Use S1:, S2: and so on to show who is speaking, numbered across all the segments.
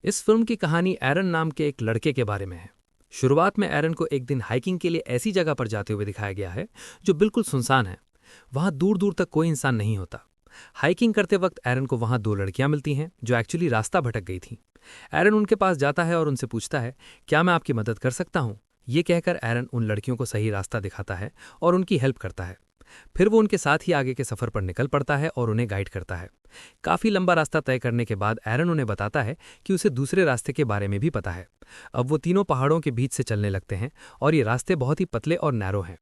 S1: इस फिल्म की कहानी एरन नाम के एक लड़के के बारे में है। शुरुआत में एरन को एक दिन हाइकिंग के लिए ऐसी जगह पर जाते हुए दिखाया गया है जो बिल्कुल सुनसान है। वहां दूर दूर तक कोई इंसान नहीं होता। हाइकिंग करते वक्त एरन को वहां दो लड़कियां मिलती हैं जो एक्चुअली रास्ता भटक गई थीं। एरन उनके पास जाता है और उनसे पूछता है, क्या मैं आपकी मदद कर सकता हूं? ये कहकर एरन उन लड़कियों को सही रास्ता दिखाता है और उनकी हेल्प करता है। फिर वो उनके साथ ही आगे के सफर पर निकल पड़ता है और उन्हें गाइड करता है। काफी लंबा रास्ता तय करने के बाद एरन उन्हें बताता है कि उसे दूसरे रास्ते के बारे में भी पता है। अब वो तीनों पहाड़ों के बीच से चलने लगते हैं और ये रास्ते बहुत ही पतले और नैरो हैं।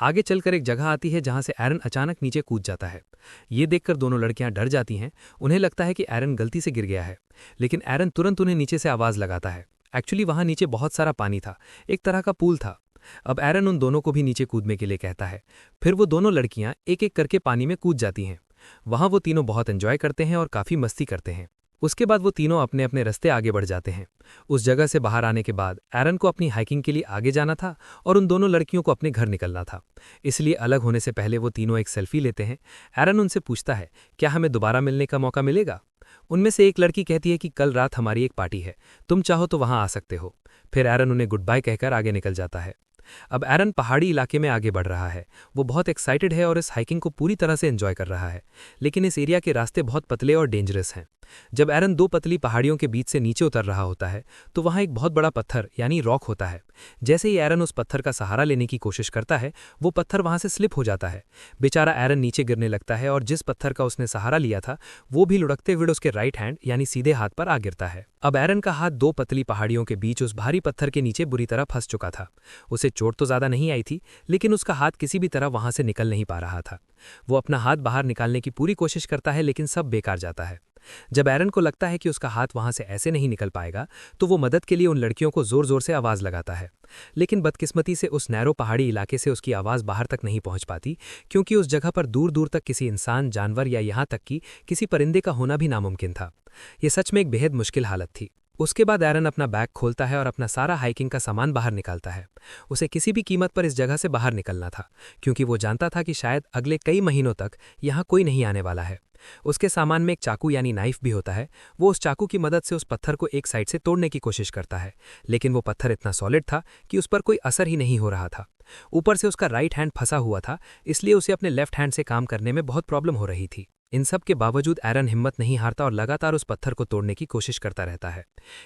S1: आगे चलकर एक जगह आती है जहां से एरन अचानक नीचे कूद जाता है। ये देखकर दोनों लड़कियां डर जाती हैं। उन्हें लगता है कि एरन गलती से गिर गया है, लेकिन एरन तुरंत उन्हें नीचे से आवाज लगाता है। एक्चुअली वहां नीचे बहुत सारा पानी था, एक तरह का पूल था। अब एरन उन दोनों को भी नीचे कूदने के लिए कहता है। फिर वो दोनों लड़कियां एक एक करके पानी में कूद जाती हैं। वहां वो तीनों बहुत एंजॉय करते हैं और काफी मस्ती करते हैं। उसके बाद वो तीनों अपने अपने रास्ते आगे बढ़ जाते हैं। उस जगह से बाहर आने के बाद एरन को अपनी हाइकिंग के लिए आगे जाना था और उन दोनों लड़कियों को अपने घर निकलना था। इसलिए अलग होने से पहले वो तीनों एक सेल्फी लेते हैं। एरन उनसे पूछता है, क्या हमें दोबारा मिलने का मौका मिलेगा? उनमें से एक लड़की कहती है कि कल रात हमारी एक पार्टी है, तुम चाहो तो वहां आ सकते हो। फिर एरन उन्हें गुड बाय कहकर आगे निकल जाता है। अब एरन पहाड़ी इलाके में आगे बढ़ रहा है। वो बहुत एक्साइटेड है और इस हाइकिंग को पूरी तरह से एंजॉय कर रहा है, लेकिन इस एरिया के रास्ते बहुत पतले और डेंजरस हैं। जब एरन दो पतली पहाड़ियों के बीच से नीचे उतर रहा होता है तो वहां एक बहुत बड़ा पत्थर यानी रॉक होता है। जैसे ही एरन उस पत्थर का सहारा लेने की कोशिश करता है, वो पत्थर वहां से स्लिप हो जाता है। बेचारा एरन नीचे गिरने लगता है और जिस पत्थर का उसने सहारा लिया था वो भी लुढ़कते हुए उसके राइट हैंड यानी सीधे हाथ पर आ गिरता है। अब एरन का हाथ दो पतली पहाड़ियों के बीच उस भारी पत्थर के नीचे बुरी तरह फंस चुका था। उसे चोट तो ज्यादा नहीं आई थी, लेकिन उसका हाथ किसी भी तरह वहां से निकल नहीं पा रहा था। वो अपना हाथ बाहर निकालने की पूरी कोशिश करता है, लेकिन सब बेकार जाता है। जब एरन को लगता है कि उसका हाथ वहां से ऐसे नहीं निकल पाएगा, तो वो मदद के लिए उन लड़कियों को जोर जोर से आवाज लगाता है। लेकिन बदकिस्मती से उस नैरो पहाड़ी इलाके से उसकी आवाज बाहर तक नहीं पहुंच पाती, क्योंकि उस जगह पर दूर दूर तक किसी इंसान, जानवर या यहां तक कि किसी परिंदे का होना भी नामुमकिन था। ये सच में एक बेहद मुश्किल हालत थी। उसके बाद एरन अपना बैग खोलता है और अपना सारा हाइकिंग का सामान बाहर निकालता है। उसे किसी भी कीमत पर इस जगह से बाहर निकलना था, क्योंकि वो जानता था कि शायद अगले कई महीनों तक यहाँ कोई नहीं आने वाला है। उसके सामान में एक चाकू यानी नाइफ भी होता है। वो उस चाकू की मदद से उस पत्थर को एक साइड से तोड़ने की कोशिश करता है, लेकिन वो पत्थर इतना सॉलिड था कि उस पर कोई असर ही नहीं हो रहा था। ऊपर से उसका राइट हैंड फंसा हुआ था, इसलिए उसे अपने लेफ्ट हैंड से काम करने में बहुत प्रॉब्लम हो रही थी। इन सब के बावजूद एरन हिम्मत नहीं हारता और लगातार उस पत्थर को तोड़ने की कोशिश करता रहता है।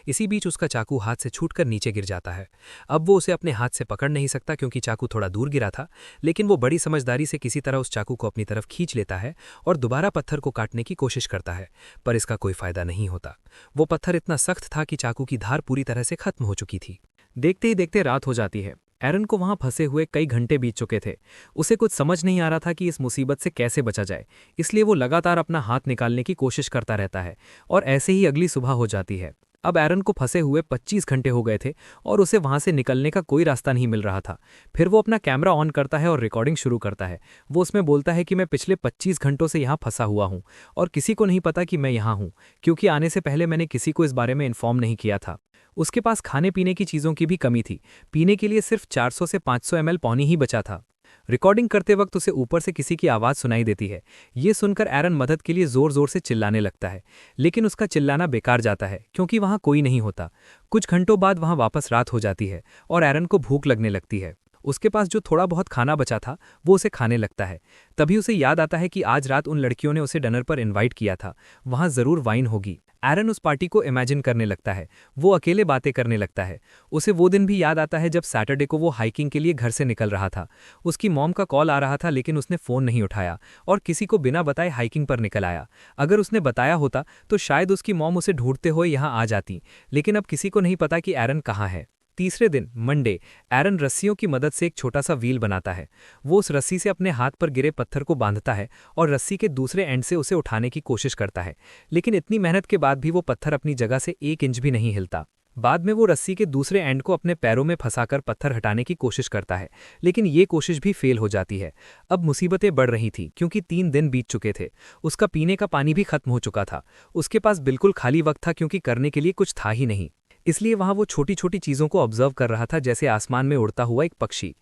S1: इसी बीच उसका चाकू हाथ से छूटकर नीचे गिर जाता है। अब वो उसे अपने हाथ से पकड़ नहीं सकता, क्योंकि चाकू थोड़ा दूर गिरा था, लेकिन वो बड़ी समझदारी से किसी तरह उस चाकू को अपनी तरफ खींच लेता है और दोबारा पत्थर को काटने की कोशिश करता है, पर इसका कोई फायदा नहीं होता। वो पत्थर इतना सख्त था कि चाकू की धार पूरी तरह से खत्म हो चुकी थी। देखते ही देखते रात हो जाती है। एरन को वहां फंसे हुए कई घंटे बीत चुके थे। उसे कुछ समझ नहीं आ रहा था कि इस मुसीबत से कैसे बचा जाए, इसलिए वो लगातार अपना हाथ निकालने की कोशिश करता रहता है और ऐसे ही अगली सुबह हो जाती है। अब एरन को फंसे हुए 25 घंटे हो गए थे और उसे वहां से निकलने का कोई रास्ता नहीं मिल रहा था। फिर वो अपना कैमरा ऑन करता है और रिकॉर्डिंग शुरू करता है। वो उसमें बोलता है कि मैं पिछले 25 घंटों से यहाँ फंसा हुआ हूँ और किसी को नहीं पता कि मैं यहाँ हूँ, क्योंकि आने से पहले मैंने किसी को इस बारे में इन्फॉर्म नहीं किया था। उसके पास खाने पीने की चीज़ों की भी कमी थी। पीने के लिए सिर्फ 400 से 500 ml पानी ही बचा था। रिकॉर्डिंग करते वक्त उसे ऊपर से किसी की आवाज़ सुनाई देती है। ये सुनकर एरन मदद के लिए जोर जोर से चिल्लाने लगता है, लेकिन उसका चिल्लाना बेकार जाता है, क्योंकि वहाँ कोई नहीं होता। कुछ घंटों बाद वहाँ वापस रात हो जाती है और एरन को भूख लगने लगती है। उसके पास जो थोड़ा बहुत खाना बचा था वो उसे खाने लगता है। तभी उसे याद आता है कि आज रात उन लड़कियों ने उसे डिनर पर इनवाइट किया था, वहाँ ज़रूर वाइन होगी। एरन उस पार्टी को इमेजिन करने लगता है। वो अकेले बातें करने लगता है। उसे वो दिन भी याद आता है जब सैटरडे को वो हाइकिंग के लिए घर से निकल रहा था। उसकी मॉम का कॉल आ रहा था, लेकिन उसने फ़ोन नहीं उठाया और किसी को बिना बताए हाइकिंग पर निकल आया। अगर उसने बताया होता तो शायद उसकी मॉम उसे ढूंढते हुए यहाँ आ जाती, लेकिन अब किसी को नहीं पता कि एरन कहाँ है। तीसरे दिन मंडे, एरन रस्सियों की मदद से एक छोटा सा व्हील बनाता है। वो उस रस्सी से अपने हाथ पर गिरे पत्थर को बांधता है और रस्सी के दूसरे एंड से उसे उठाने की कोशिश करता है, लेकिन इतनी मेहनत के बाद भी वो पत्थर अपनी जगह से 1 इंच भी नहीं हिलता। बाद में वो रस्सी के दूसरे एंड को अपने पैरों में फंसाकर पत्थर हटाने की कोशिश करता है, लेकिन ये कोशिश भी फेल हो जाती है। अब मुसीबतें बढ़ रही थीं, क्योंकि 3 दिन बीत चुके थे। उसका पीने का पानी भी खत्म हो चुका था। उसके पास बिल्कुल खाली वक्त था, क्योंकि करने के लिए कुछ था ही नहीं। इसलिए वहां वो छोटी छोटी चीज़ों को ऑब्जर्व कर रहा था, जैसे आसमान में उड़ता हुआ एक पक्षी।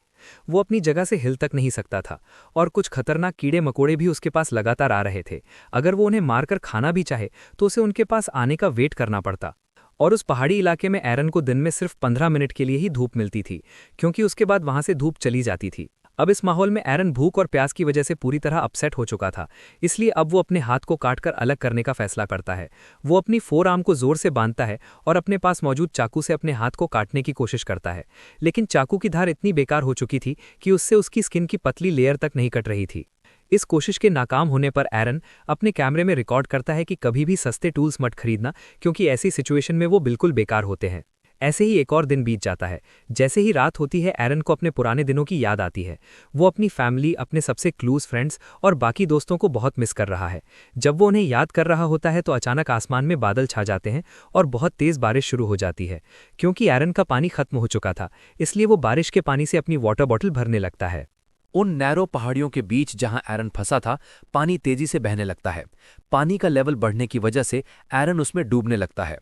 S1: वो अपनी जगह से हिल तक नहीं सकता था और कुछ खतरनाक कीड़े मकोड़े भी उसके पास लगातार आ रहे थे। अगर वो उन्हें मारकर खाना भी चाहे तो उसे उनके पास आने का वेट करना पड़ता। और उस पहाड़ी इलाके में एरन को दिन में सिर्फ 15 मिनट के लिए ही धूप मिलती थी, क्योंकि उसके बाद वहां से धूप चली जाती थी। अब इस माहौल में एरन भूख और प्यास की वजह से पूरी तरह अपसेट हो चुका था। इसलिए अब वो अपने हाथ को काटकर अलग करने का फैसला करता है। वो अपनी फोर आर्म को जोर से बांधता है और अपने पास मौजूद चाकू से अपने हाथ को काटने की कोशिश करता है, लेकिन चाकू की धार इतनी बेकार हो चुकी थी कि उससे उसकी स्किन की पतली लेयर तक नहीं कट रही थी। इस कोशिश के नाकाम होने पर एरन अपने कैमरे में रिकॉर्ड करता है कि कभी भी सस्ते टूल्स मत खरीदना, क्योंकि ऐसी सिचुएशन में वो बिल्कुल बेकार होते हैं। ऐसे ही एक और दिन बीत जाता है। जैसे ही रात होती है, एरन को अपने पुराने दिनों की याद आती है। वो अपनी फैमिली, अपने सबसे क्लोज फ्रेंड्स और बाकी दोस्तों को बहुत मिस कर रहा है। जब वो उन्हें याद कर रहा होता है तो अचानक आसमान में बादल छा जाते हैं और बहुत तेज बारिश शुरू हो जाती है। क्योंकि एरन का पानी खत्म हो चुका था, इसलिए वो बारिश के पानी से अपनी वाटर बॉटल भरने लगता है।
S2: उन नैरो पहाड़ियों के बीच जहां एरन फंसा था, पानी तेजी से बहने लगता है। पानी का लेवल बढ़ने की वजह से एरन उसमें डूबने लगता है।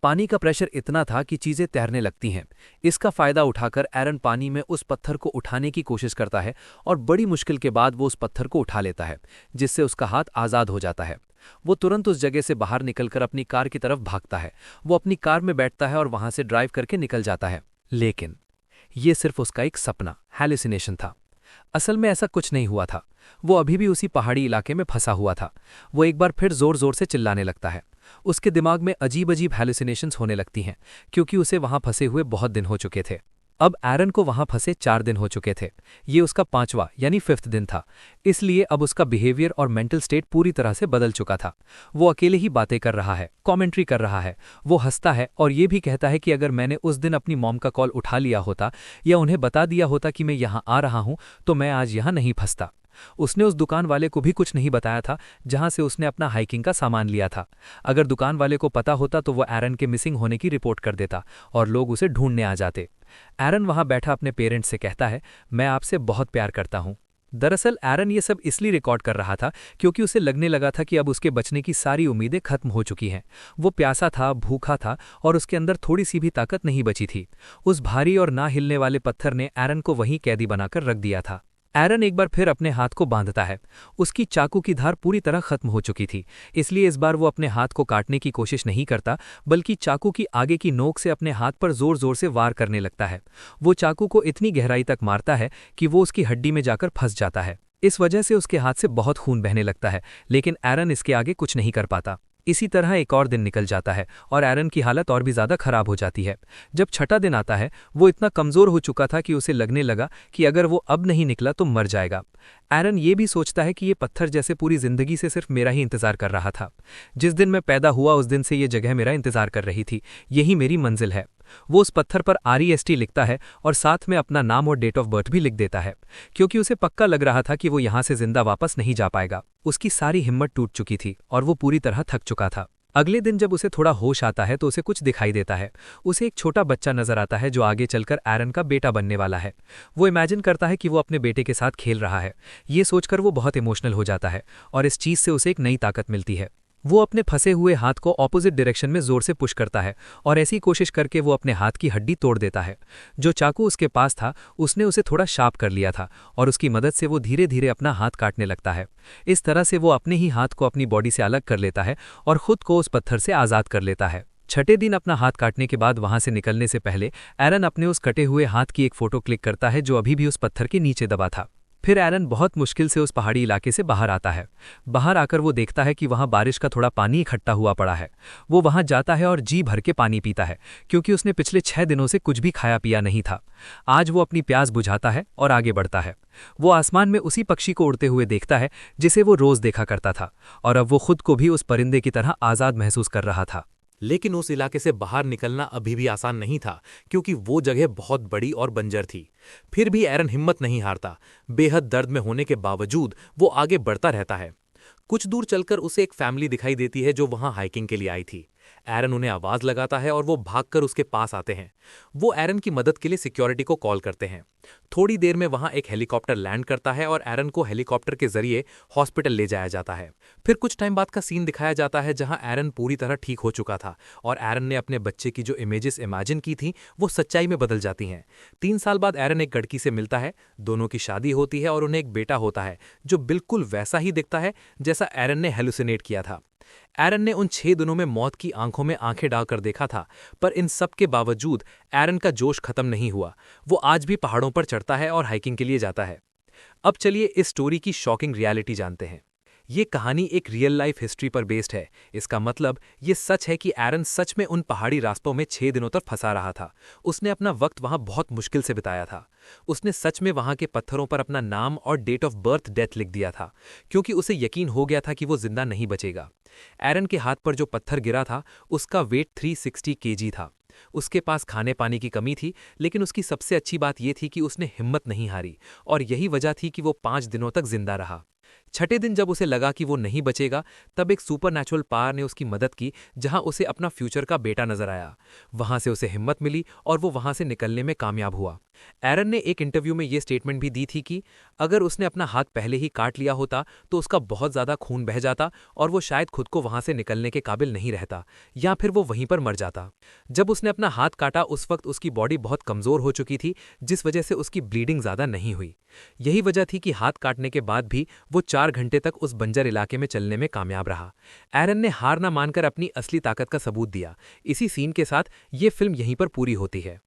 S2: पानी का प्रेशर इतना था कि चीजें तैरने लगती हैं। इसका फायदा उठाकर एरन पानी में उस पत्थर को उठाने की कोशिश करता है और बड़ी मुश्किल के बाद वो उस पत्थर को उठा लेता है, जिससे उसका हाथ आज़ाद हो जाता है। वो तुरंत उस जगह से बाहर निकलकर अपनी कार की तरफ भागता है। वो अपनी कार में बैठता है और वहां से ड्राइव करके निकल जाता है। लेकिन ये सिर्फ उसका एक सपना, हैलुसिनेशन था। असल में ऐसा कुछ नहीं हुआ था। वो अभी भी उसी पहाड़ी इलाके में फंसा हुआ था। वो एक बार फिर जोर जोर से चिल्लाने लगता है। उसके दिमाग में अजीब अजीब हैलुसिनेशंस होने लगती हैं, क्योंकि उसे वहां फंसे हुए बहुत दिन हो चुके थे। अब एरन को वहां फंसे 4 दिन हो चुके थे। ये उसका 5वां यानी 5th दिन था। इसलिए अब उसका बिहेवियर और मेंटल स्टेट पूरी तरह से बदल चुका था। वो अकेले ही बातें कर रहा है, कमेंट्री कर रहा है। वो हंसता है और ये भी कहता है कि अगर मैंने उस दिन अपनी मॉम का कॉल उठा लिया होता या उन्हें बता दिया होता कि मैं यहाँ आ रहा हूं, तो मैं आज यहाँ नहीं फंसता। उसने उस दुकान वाले को भी कुछ नहीं बताया था जहां से उसने अपना हाइकिंग का सामान लिया था। अगर दुकान वाले को पता होता तो वो एरन के मिसिंग होने की रिपोर्ट कर देता और लोग उसे ढूंढने आ जाते। एरन वहां बैठा अपने पेरेंट्स से कहता है, मैं आपसे बहुत प्यार करता हूं। दरअसल एरन ये सब इसलिए रिकॉर्ड कर रहा था क्योंकि उसे लगने लगा था कि अब उसके बचने की सारी उम्मीदें खत्म हो चुकी हैं। वो प्यासा था, भूखा था और उसके अंदर थोड़ी सी भी ताकत नहीं बची थी। उस भारी और ना हिलने वाले पत्थर ने एरन को वहीं कैदी बनाकर रख दिया था। एरन एक बार फिर अपने हाथ को बांधता है। उसकी चाकू की धार पूरी तरह खत्म हो चुकी थी, इसलिए इस बार वो अपने हाथ को काटने की कोशिश नहीं करता, बल्कि चाकू की आगे की नोक से अपने हाथ पर जोर जोर से वार करने लगता है। वो चाकू को इतनी गहराई तक मारता है कि वो उसकी हड्डी में जाकर फंस जाता है। इस वजह से उसके हाथ से बहुत खून बहने लगता है, लेकिन एरन इसके आगे कुछ नहीं कर पाता। इसी तरह एक और दिन निकल जाता है और एरन की हालत और भी ज्यादा खराब हो जाती है। जब 6ठा दिन आता है, वो इतना कमजोर हो चुका था कि उसे लगने लगा कि अगर वो अब नहीं निकला तो मर जाएगा। एरन ये भी सोचता है कि ये पत्थर जैसे पूरी जिंदगी से सिर्फ मेरा ही इंतजार कर रहा था। जिस दिन मैं पैदा हुआ उस दिन से ये जगह मेरा इंतजार कर रही थी। यही मेरी मंजिल है। वो उस पत्थर पर REST लिखता है और साथ में अपना नाम और डेट ऑफ बर्थ भी लिख देता है, क्योंकि उसे पक्का लग रहा था कि वो यहाँ से जिंदा वापस नहीं जा पाएगा। उसकी सारी हिम्मत टूट चुकी थी और वो पूरी तरह थक चुका था। अगले दिन जब उसे थोड़ा होश आता है तो उसे कुछ दिखाई देता है। उसे एक छोटा बच्चा नजर आता है जो आगे चलकर एरन का बेटा बनने वाला है। वो इमेजिन करता है कि वो अपने बेटे के साथ खेल रहा है। ये सोचकर वो बहुत इमोशनल हो जाता है और इस चीज से उसे एक नई ताकत मिलती है। वो अपने फंसे हुए हाथ को ऑपोजिट डायरेक्शन में जोर से पुश करता है और ऐसी कोशिश करके वो अपने हाथ की हड्डी तोड़ देता है। जो चाकू उसके पास था उसने उसे थोड़ा शार्प कर लिया था और उसकी मदद से वो धीरे धीरे अपना हाथ काटने लगता है। इस तरह से वो अपने ही हाथ को अपनी बॉडी से अलग कर लेता है और खुद को उस पत्थर से आज़ाद कर लेता है। 6ठे दिन अपना हाथ काटने के बाद वहां से निकलने से पहले एरन अपने उस कटे हुए हाथ की एक फोटो क्लिक करता है जो अभी भी उस पत्थर के नीचे दबा था। फिर एरन बहुत मुश्किल से उस पहाड़ी इलाके से बाहर आता है। बाहर आकर वो देखता है कि वहां बारिश का थोड़ा पानी इकट्ठा हुआ पड़ा है। वो वहां जाता है और जी भर के पानी पीता है, क्योंकि उसने पिछले 6 दिनों से कुछ भी खाया पिया नहीं था। आज वो अपनी प्यास बुझाता है और आगे बढ़ता है। वो आसमान में उसी पक्षी को उड़ते हुए देखता है जिसे वो रोज देखा करता था, और अब वो खुद को भी उस परिंदे की तरह आज़ाद महसूस कर रहा था। लेकिन उस इलाके से बाहर निकलना अभी भी आसान नहीं था, क्योंकि वो जगह बहुत बड़ी और बंजर थी। फिर भी एरन हिम्मत नहीं हारता। बेहद दर्द में होने के बावजूद वो आगे बढ़ता रहता है। कुछ दूर चलकर उसे एक फैमिली दिखाई देती है जो वहां हाइकिंग के लिए आई थी। एरन उन्हें आवाज लगाता है और वो भागकर उसके पास आते हैं। वो एरन की मदद के लिए सिक्योरिटी को कॉल करते हैं। थोड़ी देर में वहां एक हेलीकॉप्टर लैंड करता है और एरन को हेलीकॉप्टर के जरिए हॉस्पिटल ले जाया जाता है। फिर कुछ टाइम बाद का सीन दिखाया जाता है जहां एरन पूरी तरह ठीक हो चुका था और एरन ने अपने बच्चे की जो इमेजेस इमेजिन की थी वो सच्चाई में बदल जाती हैं। 3 साल बाद एरन एक लड़की से मिलता है। दोनों की शादी होती है और उन्हें एक बेटा होता है जो बिल्कुल वैसा ही दिखता है जैसा एरन ने हेलुसिनेट किया था। एरन ने उन 6 दिनों में मौत की आंखों में आंखें डालकर देखा था, पर इन सब के बावजूद एरन का जोश खत्म नहीं हुआ। वो आज भी पहाड़ों पर चढ़ता है और हाइकिंग के लिए जाता है। अब चलिए इस स्टोरी की शॉकिंग रियलिटी जानते हैं। ये कहानी एक रियल लाइफ हिस्ट्री पर बेस्ड है। इसका मतलब ये सच है कि एरन सच में उन पहाड़ी रास्तों में 6 दिनों तक फंसा रहा था। उसने अपना वक्त वहां बहुत मुश्किल से बिताया था। उसने सच में वहां के पत्थरों पर अपना नाम और डेट ऑफ बर्थ डेथ लिख दिया था, क्योंकि उसे यकीन हो गया था कि वो जिंदा नहीं बचेगा। एरन के हाथ पर जो पत्थर गिरा था उसका वेट 360 केजी था। उसके पास खाने पानी की कमी थी, लेकिन उसकी सबसे अच्छी बात यह थी कि उसने हिम्मत नहीं हारी, और यही वजह थी कि वो 5 दिनों तक जिंदा रहा। छठे दिन जब उसे लगा कि वो नहीं बचेगा, तब एक सुपरनैचुरल पावर ने उसकी मदद की, जहां उसे अपना फ्यूचर का बेटा नजर आया। वहां से उसे हिम्मत मिली और वो वहां से निकलने में कामयाब हुआ। एरन ने एक इंटरव्यू में ये स्टेटमेंट भी दी थी कि अगर उसने अपना हाथ पहले ही काट लिया होता तो उसका बहुत ज्यादा खून बह जाता और वो शायद खुद को वहां से निकलने के काबिल नहीं रहता, या फिर वो वहीं पर मर जाता। जब उसने अपना हाथ काटा उस वक्त उसकी बॉडी बहुत कमजोर हो चुकी थी, जिस वजह से उसकी ब्लीडिंग ज्यादा नहीं हुई। यही वजह थी कि हाथ काटने के बाद भी वो 4 घंटे तक उस बंजर इलाके में चलने में कामयाब रहा। एरन ने हार न मानकर अपनी असली ताकत का सबूत दिया। इसी सीन के साथ ये फिल्म यहीं पर पूरी होती है।